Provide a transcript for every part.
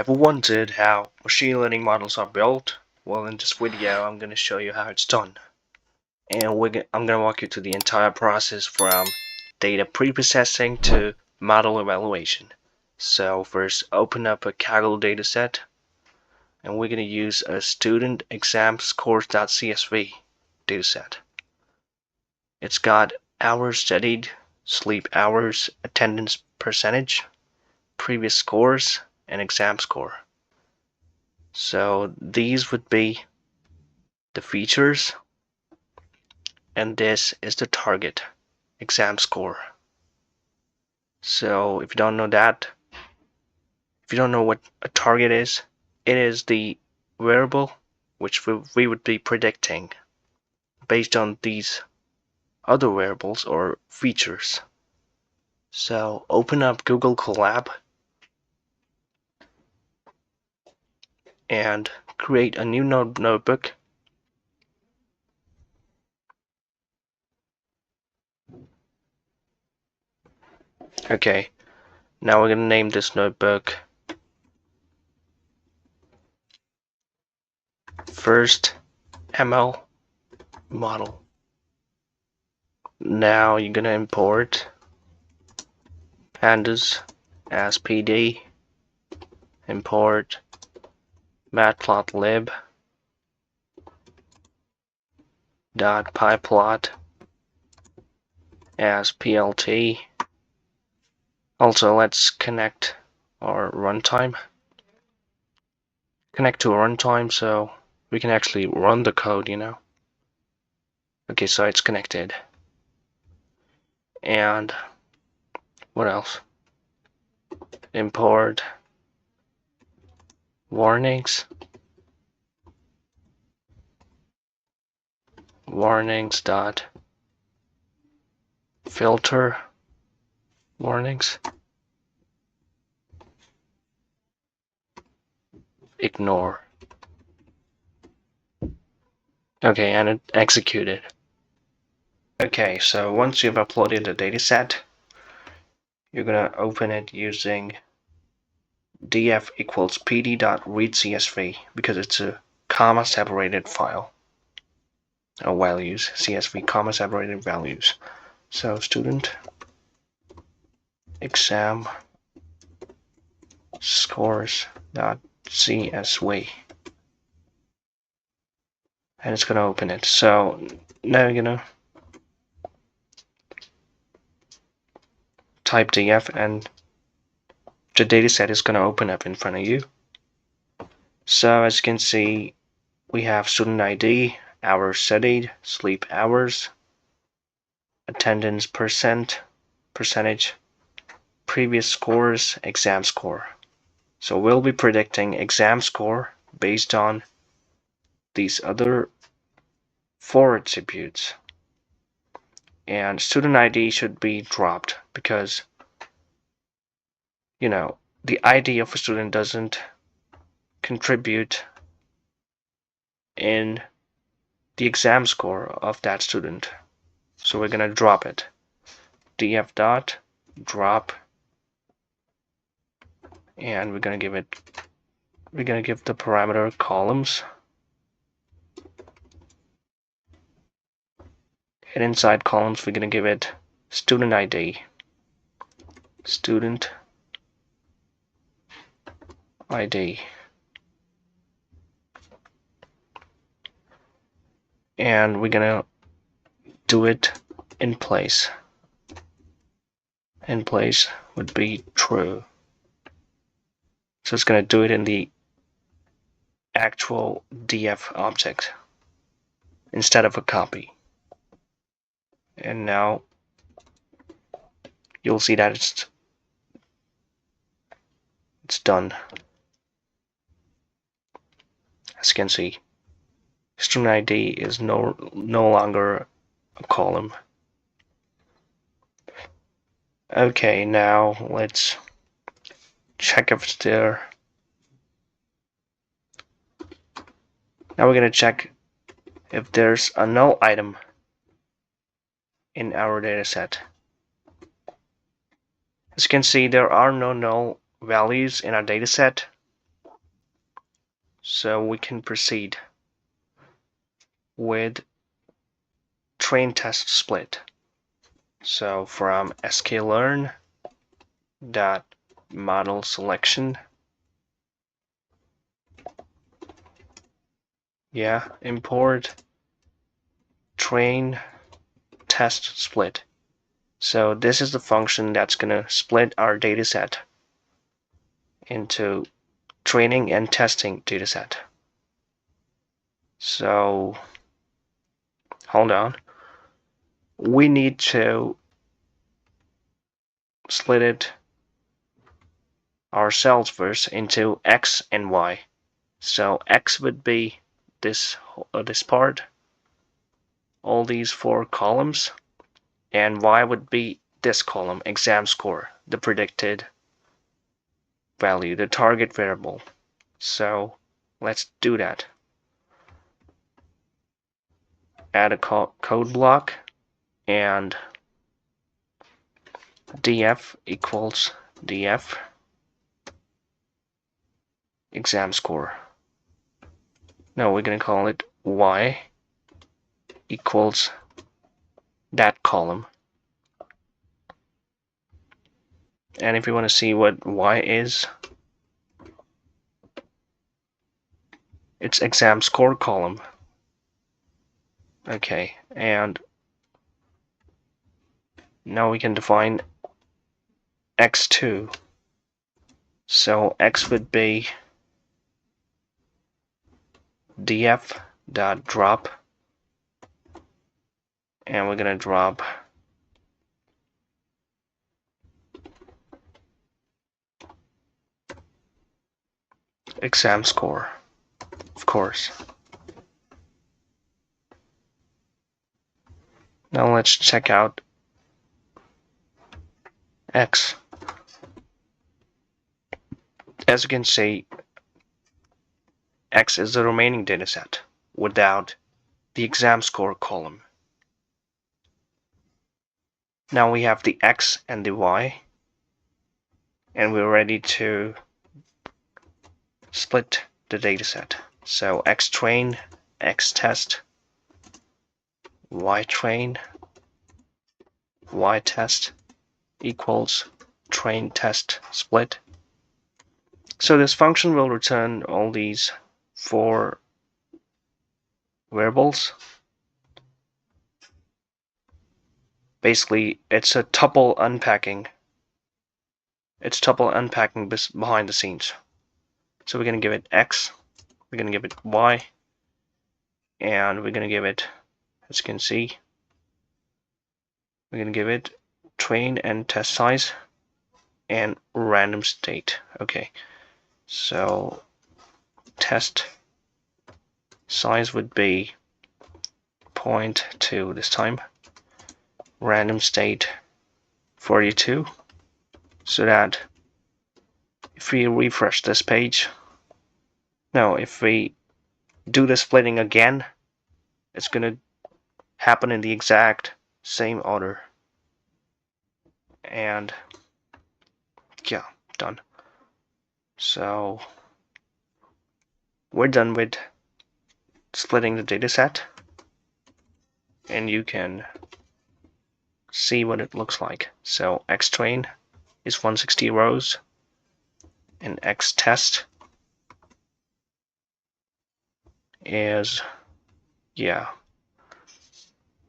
ever wondered how machine learning models are built? Well, in this video, I'm going to show you how it's done. And I'm going to walk you through the entire process from data preprocessing to model evaluation. So first, open up a Kaggle dataset, and we're going to use a student exam scores.csv dataset. It's got hours studied, sleep hours, attendance percentage, previous scores, and exam score. So these would be the features, and this is the target exam score. So if you don't know that, if you don't know what a target is, it is the variable which we would be predicting based on these other variables or features. So open up Google Colab and create a new notebook. Okay, now we're going to name this notebook First ML Model. Now you're going to import pandas as PD, import matplotlib .pyplot as plt. Also, let's connect our runtime. Connect to a runtime so we can actually run the code, Okay, so it's connected. And what else? Import warnings dot filter warnings ignore. Okay, and it executed. Okay, so once you've uploaded the dataset, you're gonna open it using df equals pd.readcsv because it's a comma separated file or values, csv comma separated values. So student exam scores.csv, and it's gonna open it. So now you're gonna type df and the dataset is gonna open up in front of you. So as you can see, we have student ID, hours studied, sleep hours, attendance percentage, previous scores, exam score. So we'll be predicting exam score based on these other 4 attributes. And student ID should be dropped because, the ID of a student doesn't contribute in the exam score of that student. So we're gonna drop it. df dot drop, and we're gonna give the parameter columns, and inside columns we're gonna give it student ID, and we're gonna do it in place. In place would be true. So it's going to do it in the actual df object instead of a copy. And now you'll see that it's done. As you can see, student ID is no longer a column. Okay, now let's check if it's there. Now we're going to check if there's a null item in our dataset. As you can see, there are no null values in our dataset. So we can proceed with train test split. So from sklearn dot model selection, import train test split. So this is the function that's gonna split our dataset into training and testing dataset. So hold on, we need to split it ourselves first into X and Y. So X would be this part, all these 4 columns, and Y would be this column, exam score, the predicted value, the target variable. So let's do that. Add a code block and df equals df exam score. No, we're going to call it y equals that column. And if you want to see what y is, it's exam score column. Okay, and now we can define x2. So x would be df.drop, and we're going to drop exam score, of course. Now let's check out X. As you can see, X is the remaining dataset without the exam score column. Now we have the X and the Y, and we're ready to split the dataset. So X train, X test, Y train, Y test equals train test split. So this function will return all these 4 variables. Basically, it's a tuple unpacking. It's tuple unpacking behind the scenes. So we're going to give it X, we're going to give it Y, and we're going to give it, as you can see, we're going to give it train and test size and random state. Okay, so test size would be 0.2 this time, random state 42, so that if we refresh this page, no, if we do the splitting again, it's going to happen in the exact same order. And yeah, done. So we're done with splitting the dataset, and you can see what it looks like. So X train is 160 rows, and X test is,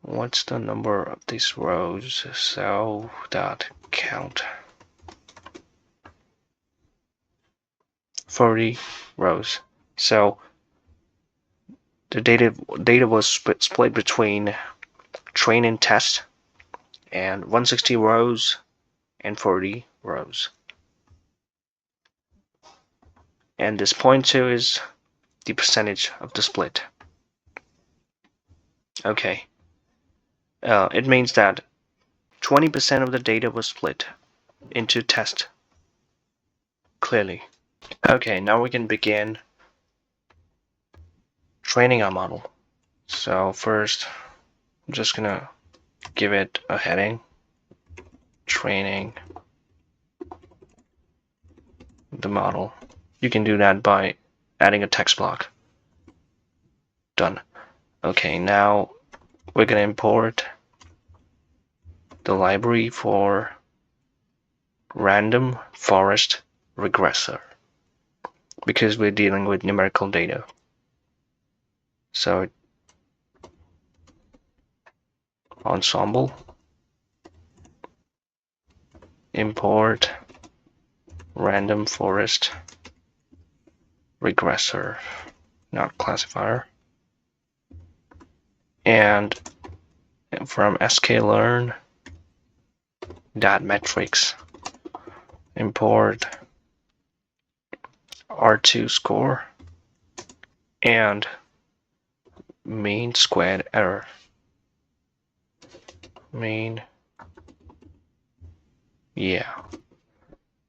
what's the number of these rows? So dot count 40 rows. So the data was split between train and test, and 160 rows and 40 rows. And this 0.2 is the percentage of the split. Okay. It means that 20% of the data was split into test. Clearly. Okay, now we can begin training our model. So first, I'm just gonna give it a heading, training the model. You can do that by adding a text block. Done. Okay, now we're gonna import the library for random forest regressor because we're dealing with numerical data. So ensemble import random forest regressor, not classifier, and from sklearn metrics import R2 score and mean squared error. Mean, yeah.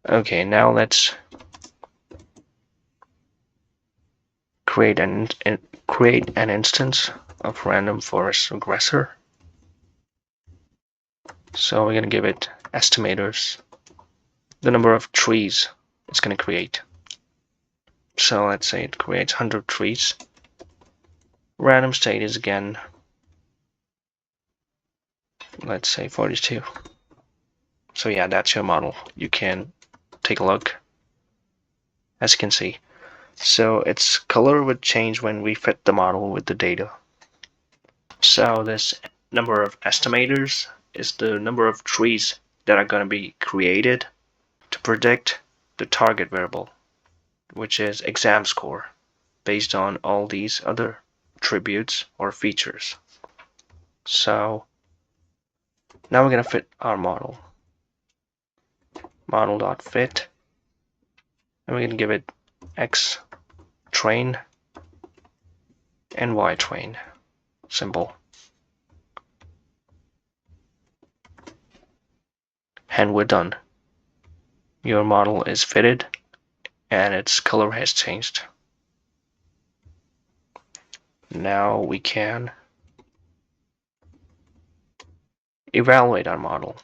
Okay, now let's create an instance of random forest regressor. So we're gonna give it estimators, the number of trees it's gonna create. So let's say it creates 100 trees. Random state is again, let's say 42. So yeah, that's your model. You can take a look, as you can see. So its color would change when we fit the model with the data. So this number of estimators is the number of trees that are going to be created to predict the target variable, which is exam score, based on all these other attributes or features. So now we're going to fit our model. Model.fit, and we're going to give it X train and Y train. Simple. And we're done. Your model is fitted and its color has changed. Now we can evaluate our model.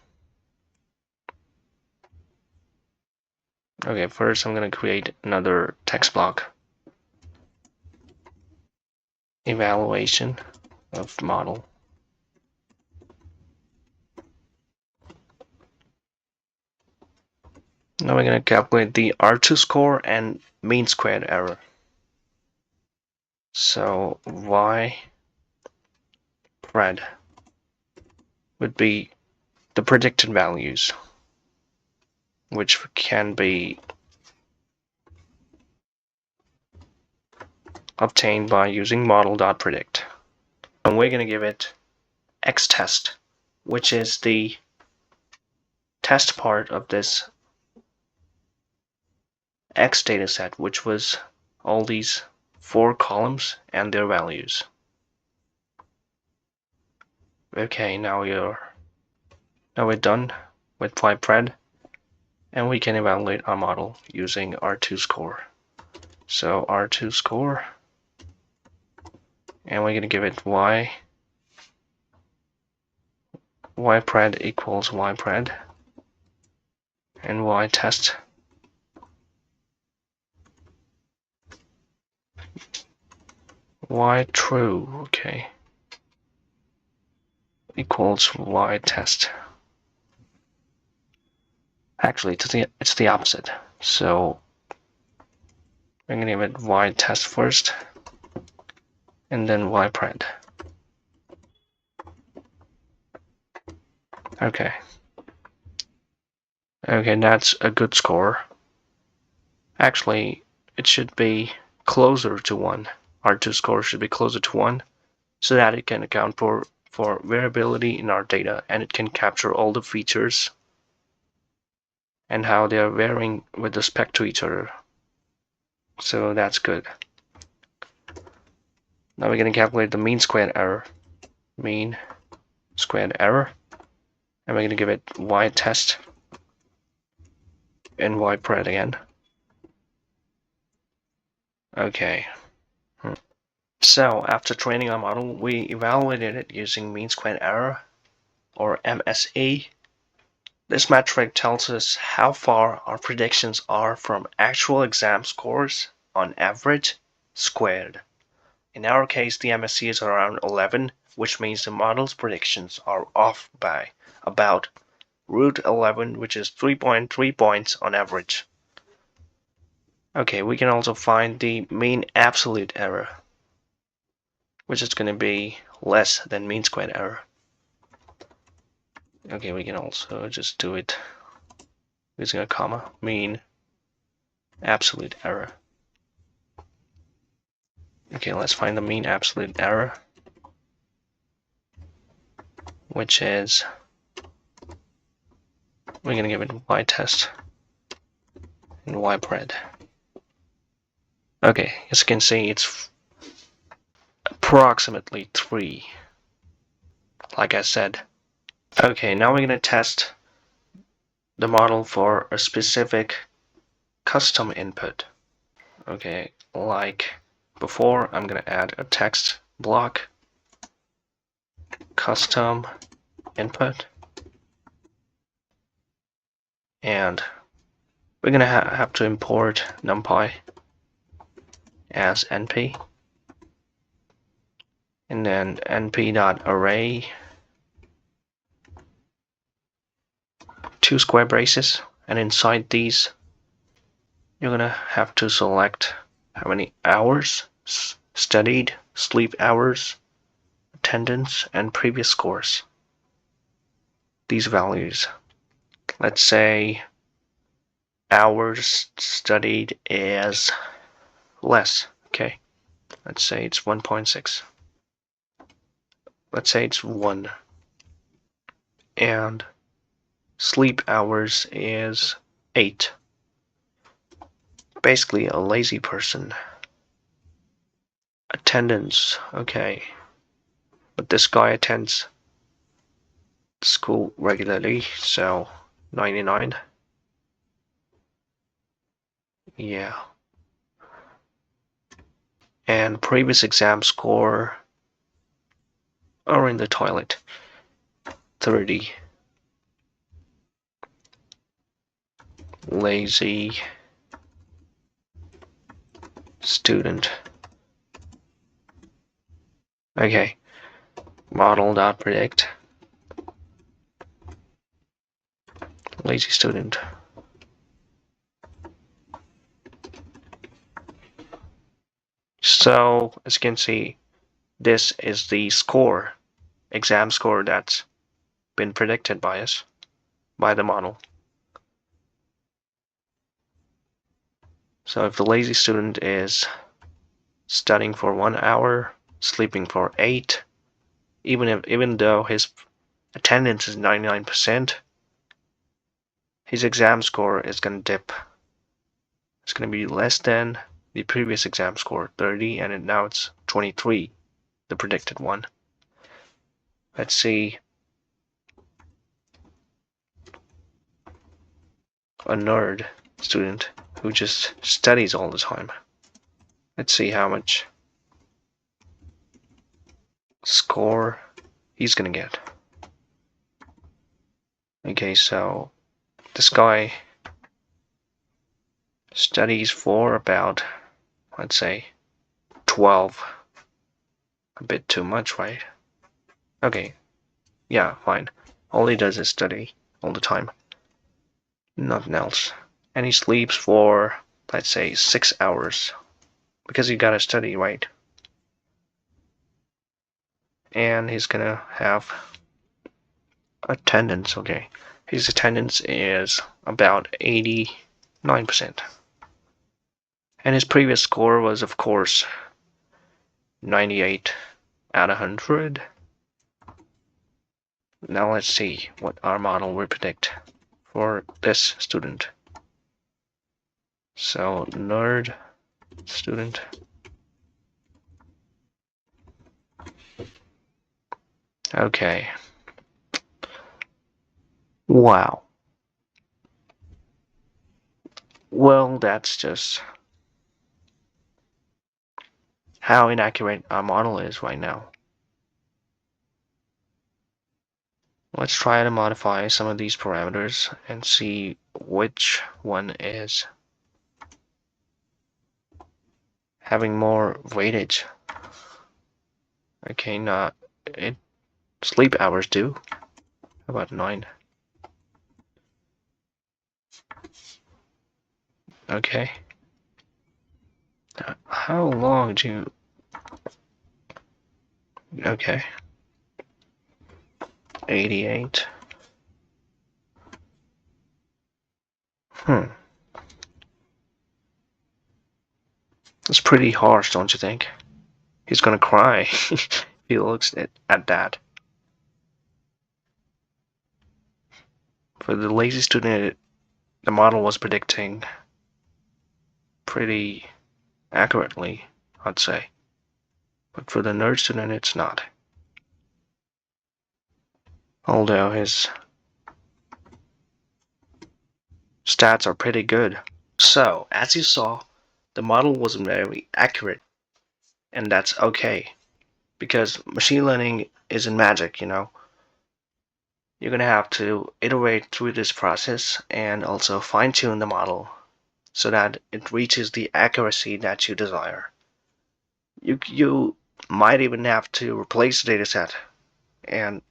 Okay, first I'm going to create another text block. Evaluation of model. Now we're going to calculate the R2 score and mean squared error. So Y pred would be the predicted values, which can be obtained by using model.predict. And we're going to give it X test, which is the test part of this X dataset, which was all these 4 columns and their values. Okay, now we're done with pred, and we can evaluate our model using R2 score. So R2 score, and we're going to give it Y pred equals Y pred, and Y test Y true, okay, equals Y test. Actually, it's the opposite. So I'm going to give it Y test first, and then Y pred. Okay. Okay, that's a good score. Actually, it should be closer to 1. R2 score should be closer to 1, so that it can account for variability in our data, and it can capture all the features and how they are varying with respect to each other. So that's good. Now we're going to calculate the mean squared error. Mean squared error. And we're going to give it Y test and Y pred again. Okay. So after training our model, we evaluated it using mean squared error, or MSE. This metric tells us how far our predictions are from actual exam scores on average squared. In our case, the MSE is around 11, which means the model's predictions are off by about root 11, which is 3.3 points on average. Okay, we can also find the mean absolute error, which is going to be less than mean squared error. Okay, we can also just do it using a comma, mean absolute error. Okay, let's find the mean absolute error, which is, we're going to give it y-test and y-pred. Okay, as you can see, it's approximately 3, like I said. Okay, now we're going to test the model for a specific custom input. Okay, like before, I'm going to add a text block, custom input, and we're going to have to import numpy as np, and then np.array, 2 square braces, and inside these you're gonna have to select how many hours studied, sleep hours, attendance, and previous scores. These values, let's say hours studied is less. Okay, let's say it's 1.6. Let's say it's 1. And sleep hours is 8. Basically a lazy person. Attendance, okay. But this guy attends school regularly, so 99. Yeah. And previous exam score are in the toilet. 30. Lazy student. Okay. Model.predict. Lazy student. So, as you can see, this is the score, exam score that's been predicted by us, by the model. So if the lazy student is studying for 1 hour, sleeping for 8, even though his attendance is 99%, his exam score is going to dip. It's going to be less than the previous exam score, 30, and now it's 23, the predicted one. Let's see. A nerd student who just studies all the time. Let's see how much score he's gonna get. Okay, so this guy studies for about, let's say, 12. A bit too much, right? Okay, yeah, fine. All he does is study all the time. Nothing else. And he sleeps for, let's say, 6 hours. Because you gotta study, right? And he's gonna have attendance, okay. His attendance is about 89%. And his previous score was, of course, 98 out of 100. Now let's see what our model will predict for this student. So, nerd student. Okay. Wow. Well, that's just how inaccurate our model is right now. Let's try to modify some of these parameters and see which one is having more weightage. Okay, not it. Sleep hours do. How about 9? Okay. How long do you... Okay. 88. That's pretty harsh, don't you think? He's gonna cry if he looks at that. For the lazy student, the model was predicting pretty accurately, I'd say. But for the nerd student, it's not. Although his stats are pretty good. So, as you saw, the model wasn't very accurate, and that's okay. Because machine learning isn't magic, you know. You're gonna have to iterate through this process and also fine-tune the model so that it reaches the accuracy that you desire. You might even have to replace the dataset and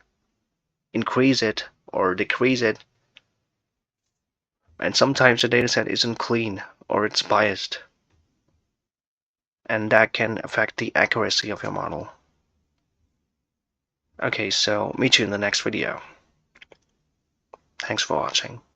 increase it or decrease it, and sometimes the dataset isn't clean or it's biased, and that can affect the accuracy of your model. Okay, so meet you in the next video. Thanks for watching.